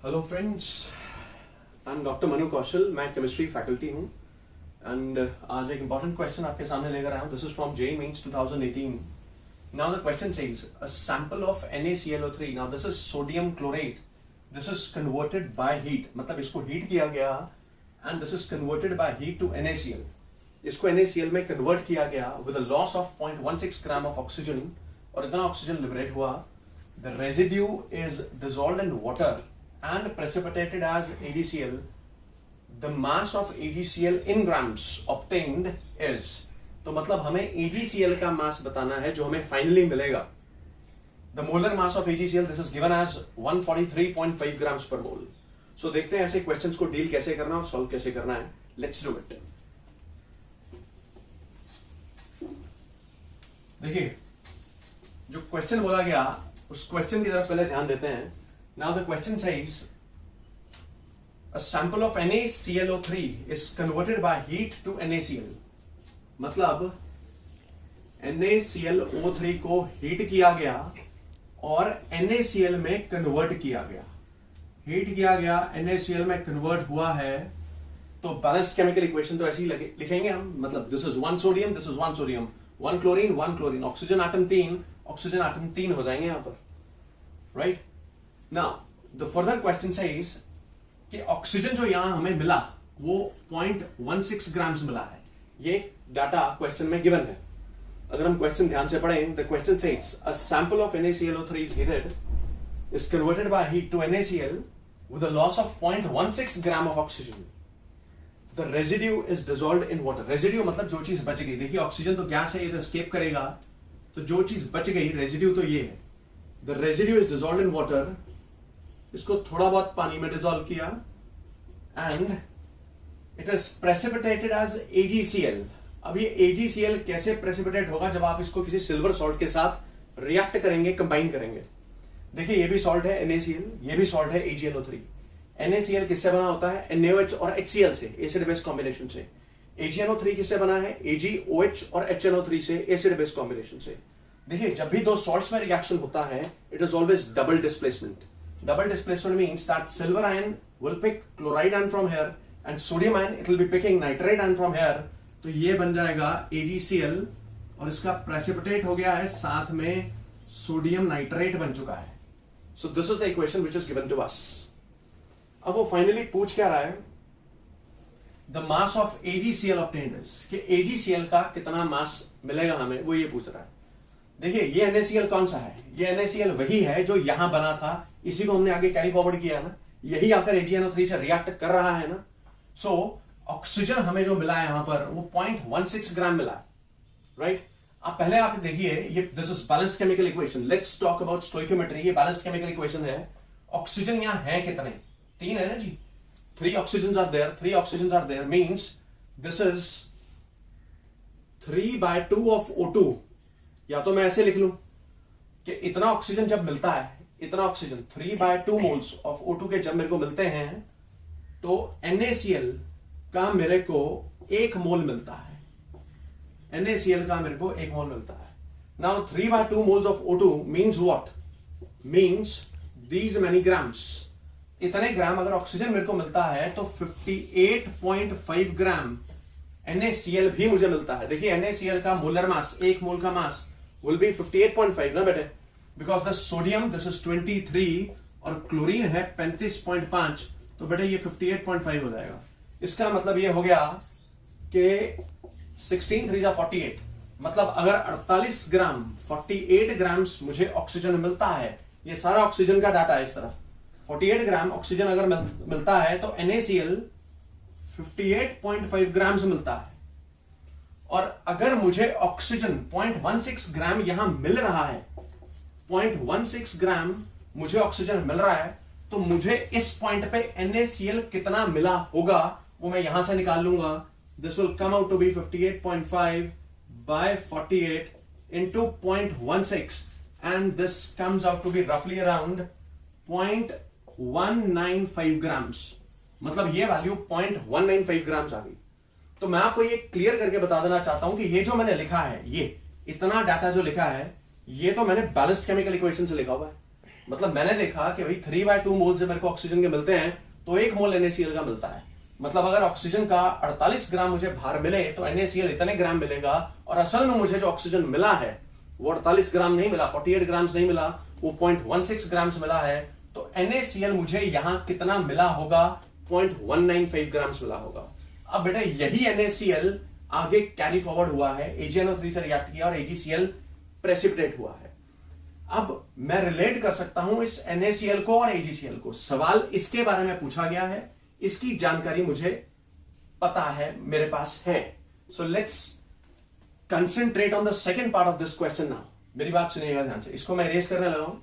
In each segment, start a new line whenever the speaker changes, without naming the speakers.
Hello friends, I am doctor Manu Kaushal. मैं chemistry faculty हूँ and आज एक इंपॉर्टेंट क्वेश्चन आपके सामने लेकर आया हूँ। This is from JEE Mains 2018। Now the question says a sample of NaClO3। Now this is sodium chlorate. This is converted by heat, मतलब इसको हीट किया गया and this is converted by heat to NaCl। इसको NaCl में convert किया गया with a loss of 0.16 gram of oxygen, और इतना ऑक्सीजन लिबरेट हुआ। The residue is dissolved in water and precipitated as AgCl. The mass of AgCl in grams obtained is, तो मतलब हमें AgCl का मास बताना है जो हमें फाइनली मिलेगा। The molar mass of AgCl, this is given as 143.5 grams per mole. So देखते हैं ऐसे क्वेश्चंस को डील कैसे करना और सॉल्व कैसे करना है। Let's do it. देखिए, जो क्वेश्चन बोला गया उस क्वेश्चन की तरफ पहले ध्यान देते हैं। Now the question says a sample of NaClO3 is converted by heat to NaCl. मतलब NaClO3 को हीट किया गया और NaCl में कन्वर्ट किया गया। हीट किया गया, NaCl में कन्वर्ट हुआ है, तो बैलेंस्ड केमिकल इक्वेशन तो ऐसे ही लिखेंगे हम। मतलब this is 1 sodium, this is 1 sodium, 1 chlorine, 1 chlorine, oxygen atom 3, oxygen atom 3 हो जाएंगे यहां पर, right? Now, the further question says कि ऑक्सीजन जो यहां हमें मिला वो 0.16 ग्राम्स मिला है। ये डाटा क्वेश्चन में गिवन है। अगर हम क्वेश्चन ध्यान से पढ़ें, the question says a sample of NaClO3 is heated, is converted by heat to NaCl with a loss of 0.16 gram of oxygen. The residue is dissolved in water. Residue मतलब जो चीज बच गई। देखिए, ऑक्सीजन तो गैस है, ये तो escape करेगा, तो जो चीज बच गई, रेजिड्यू तो ये है। The residue is dissolved in water. इसको थोड़ा बहुत पानी में डिसॉल्व किया and it is precipitated as AgCl। अब ये AgCl कैसे प्रेसिपिटेट होगा? जब आप इसको किसी सिल्वर सॉल्ट के साथ रिएक्ट करेंगे, कंबाइन करेंगे। देखिए, ये भी सॉल्ट है NaCl, ये भी सॉल्ट है AgNO3। NaCl किससे बना होता है? NaOH और HCl से, एसिड बेस कॉम्बिनेशन से। AgNO3 किससे बना है? AgOH और HNO3 से, एसिड बेस कॉम्बिनेशन से। देखिए, जब भी दो सॉल्ट्स में रिएक्शन होता है, it is always double displacement. Double displacement means that silver ion will pick chloride ion from here and sodium ion it will be picking nitrate ion from here. तो ये बन जाएगा AgCl और इसका precipitate हो गया है, साथ में सोडियम नाइट्रेट बन चुका है। So this is the equation which is given to us. अब वो फाइनली पूछ क्या रहा है? The mass of AgCl obtained is, कि AgCl का कितना मास मिलेगा हमें, वो ये पूछ रहा है। देखिए, ये NaCl कौन सा है? ये NaCl वही है जो यहां बना था, इसी को हमने आगे कैरी फॉरवर्ड किया ना, यही आकर AgNO3 से रिएक्ट कर रहा है ना। सो ऑक्सीजन हमें जो मिला है यहां पर वो 0.16 ग्राम मिला है, राइट? आप पहले आप देखिए, ये this is balanced chemical equation. Let's talk about stoichiometry. ये बैलेंस्ड केमिकल इक्वेशन है। ऑक्सीजन यहां है कितने? 3 है ना जी। 3 oxygen are there, 3 oxygen are there means this is 3/2 of O2। या तो मैं ऐसे लिख लूं कि इतना ऑक्सीजन जब मिलता है, इतना ऑक्सीजन 3/2 मोल्स ऑफ O2 के जब मेरे को मिलते हैं, तो NaCl का मेरे को 1 मोल मिलता है। NaCl का मेरे को 1 मोल मिलता है। Now 3/2 moles of O2 means what? Means these many grams. इतने ग्राम अगर ऑक्सीजन मेरे को मिलता है तो 58.5 ग्राम NaCl भी मुझे मिलता है। देखिए, NaCl का मोलर मास, 1 मोल का मास will be 58.5 ना बेटे, because the sodium this is 23 और क्लोरीन है 35.5, तो बेटे ये 58.5 हो जाएगा। इसका मतलब ये हो गया कि 16 3 48, मतलब अगर 48 ग्राम 48 ग्राम्स मुझे ऑक्सीजन मिलता है, ये सारा ऑक्सीजन का डाटा है इस तरफ। 48 ग्राम ऑक्सीजन अगर मिलता है तो NaCl 58.5 ग्राम्स मिलता है। और अगर मुझे ऑक्सीजन 0.16 ग्राम यहां मिल रहा है, 0.16 ग्राम मुझे ऑक्सीजन मिल रहा है, तो मुझे इस पॉइंट पे NaCl कितना मिला होगा वो मैं यहां से निकाल लूंगा। This will come out to be 58.5 by 48 into 0.16 and this comes out to be रफली अराउंड 0.195 ग्राम्स। मतलब ये वैल्यू 0.195 ग्राम्स आ गई। तो मैं आपको ये क्लियर करके बता देना चाहता हूं कि ये जो मैंने लिखा है, ये इतना डाटा जो लिखा है, ये तो मैंने बैलेंस्ड केमिकल इक्वेशन से लिखा हुआ है। मतलब मैंने देखा कि भाई 3/2 मोल से मेरे को ऑक्सीजन के मिलते हैं तो 1 मोल NaCl का मिलता है। मतलब अगर ऑक्सीजन का 48 ग्राम मुझे बाहर मिले तो NaCl इतने ग्राम मिलेगा, और असल में मुझे जो ऑक्सीजन मिला है वो 48 ग्राम नहीं मिला, 48 ग्राम नहीं मिला, वो 0.16 ग्राम मिला है। तो NaCl मुझे यहां कितना मिला होगा? 0.195 ग्राम मिला होगा। अब बेटा यही NaCl आगे कैरी फॉरवर्ड हुआ है, AgNO3 से रिएक्ट किया और AgCl प्रेसिपिटेट हुआ है। अब मैं रिलेट कर सकता हूं इस NaCl को और AgCl को। सवाल इसके बारे में पूछा गया है, इसकी जानकारी मुझे पता है, मेरे पास है। So let's concentrate on the second part of this question now. मेरी बात सुनिएगा ध्यान से, इसको मैं इरेज करने लगा हूं।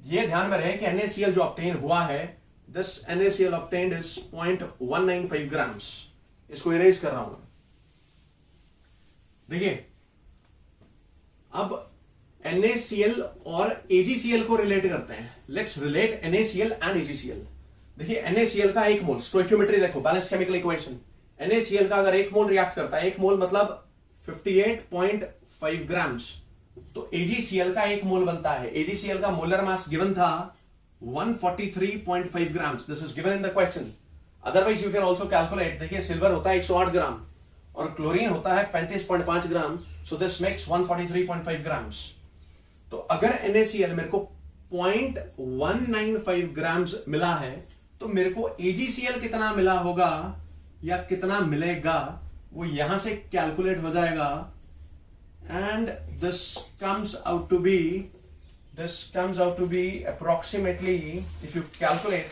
ये ध्यान में रहे कि NaCl जो ऑब्टेन हुआ है, this NaCl obtained is 0.195 grams. इसको इरेज कर रहा हूं। देखिए अब NaCl और AgCl को रिलेट करते हैं। Let's relate NaCl and AgCl। देखिए NaCl का 1 मोल, स्टोइकियोमेट्री देखो, बैलेंस केमिकल इक्वेशन। NaCl का अगर 1 मोल रिएक्ट करता है, 1 मोल मतलब 58.5 ग्राम्स, तो AgCl का 1 मोल बनता है। AgCl का मोलर मास गिवन था 143.5 grams. This is given in the question. Otherwise you can also calculate. देखिए सिल्वर होता है 108 ग्राम और क्लोरीन होता है 35.5 ग्राम, सो दिस मेक्स 143.5 ग्राम्स। तो अगर NaCl मेरे को 0.195 ग्राम्स मिला है तो मेरे को AgCl कितना मिला होगा या कितना मिलेगा वो यहां से कैलकुलेट हो जाएगा। And this comes out to be approximately, if you calculate,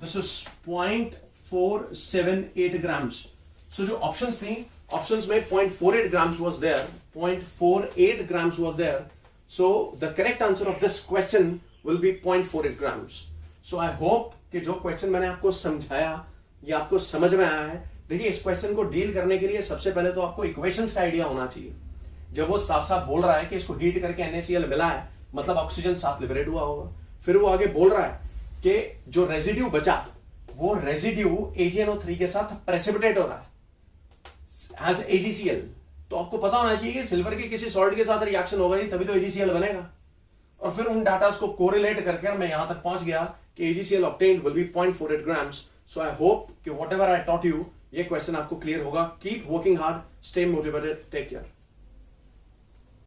this is 0.478 grams. So जो ऑप्शंस थी, ऑप्शंस में 0.48 grams was there, 0.48 grams was there. So the correct answer of this question will be 0.48 grams. So I hope कि जो question मैंने आपको समझाया ये आपको समझ में आया है। देखिए इस क्वेश्चन को डील करने के लिए सबसे पहले तो आपको इक्वेशंस का आइडिया होना चाहिए। जब वो साफ साफ बोल रहा है कि इसको हीट करके NaCl मिला है, मतलब ऑक्सीजन साथ लिबरेट हुआ होगा। फिर वो आगे बोल रहा है कि जो रेजिड्यू बचा वो रेजिड्यू AgNO3 के साथ प्रेसिपिटेट हो रहा है एज AgCl। तो आपको पता होना चाहिए कि सिल्वर के किसी सॉल्ट के साथ रिएक्शन होगा नहीं, तभी तो AgCl बनेगा। और फिर उन डाटा को कोरिलेट करके मैं यहां तक पहुंच गया कि AgCl obtained will be 0.48 grams. So I hope कि whatever I taught you, ये क्वेश्चन आपको क्लियर होगा। Keep working hard, stay motivated, take care.